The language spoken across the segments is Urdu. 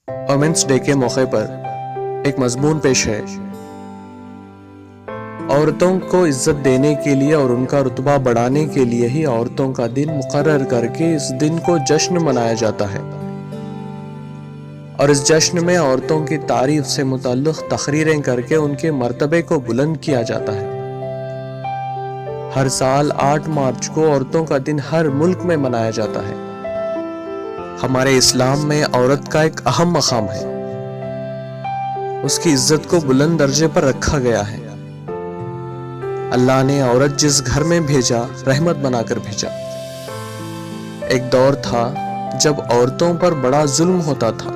وومنس ڈے کے موقع پر ایک مضمون پیش ہے۔ عورتوں کو عزت دینے کے لیے اور ان کا رتبہ بڑھانے کے لیے ہی عورتوں کا دن مقرر کر کے اس دن کو جشن منایا جاتا ہے، اور اس جشن میں عورتوں کی تعریف سے متعلق تقریریں کر کے ان کے مرتبے کو بلند کیا جاتا ہے۔ ہر سال 8 مارچ کو عورتوں کا دن ہر ملک میں منایا جاتا ہے۔ ہمارے اسلام میں عورت کا ایک اہم مقام ہے، اس کی عزت کو بلند درجے پر رکھا گیا ہے۔ اللہ نے عورت جس گھر میں بھیجا، رحمت بنا کر بھیجا۔ ایک دور تھا جب عورتوں پر بڑا ظلم ہوتا تھا،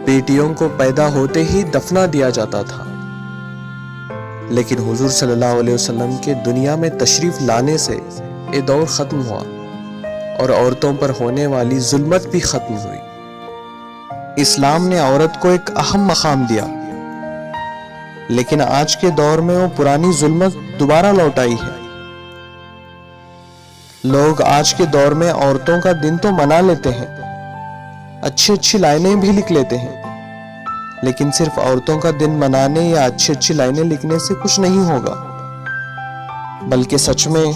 بیٹیوں کو پیدا ہوتے ہی دفنا دیا جاتا تھا، لیکن حضور صلی اللہ علیہ وسلم کے دنیا میں تشریف لانے سے یہ دور ختم ہوا اور عورتوں پر ہونے والی ظلمت بھی ختم ہوئی۔ اسلام نے عورت کو ایک اہم مقام دیا، لیکن آج کے دور میں وہ پرانی ظلمت دوبارہ لوٹ آئی ہے۔ لوگ آج کے دور میں عورتوں کا دن تو منا لیتے ہیں، اچھی لائنیں بھی لکھ لیتے ہیں، لیکن صرف عورتوں کا دن منانے یا اچھی لائنیں لکھنے سے کچھ نہیں ہوگا، بلکہ سچ میں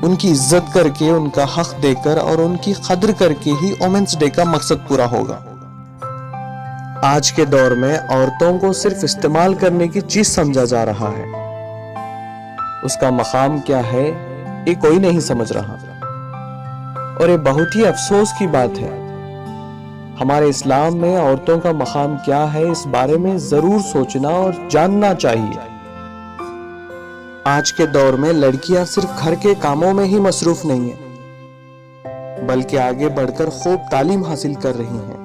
ان کی عزت کر کے، ان کا حق دے کر اور ان کی قدر کر کے ہی وومنس ڈے کا مقصد پورا ہوگا۔ آج کے دور میں عورتوں کو صرف استعمال کرنے کی چیز سمجھا جا رہا ہے، اس کا مقام کیا ہے یہ کوئی نہیں سمجھ رہا، اور یہ بہت ہی افسوس کی بات ہے۔ ہمارے اسلام میں عورتوں کا مقام کیا ہے، اس بارے میں ضرور سوچنا اور جاننا چاہیے۔ آج کے دور میں لڑکیاں صرف گھر کے کاموں میں ہی مصروف نہیں ہیں، بلکہ آگے بڑھ کر خوب تعلیم حاصل کر رہی ہیں۔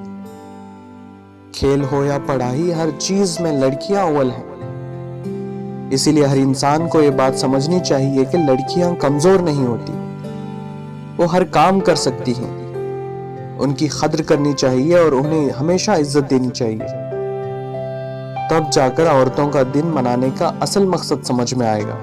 کھیل ہو یا پڑھائی، ہر چیز میں لڑکیاں اول ہیں۔ اسی لیے ہر انسان کو یہ بات سمجھنی چاہیے کہ لڑکیاں کمزور نہیں ہوتی، وہ ہر کام کر سکتی ہیں۔ ان کی قدر کرنی چاہیے اور انہیں ہمیشہ عزت دینی چاہیے، تب جا کر عورتوں کا دن منانے کا اصل مقصد سمجھ میں آئے گا۔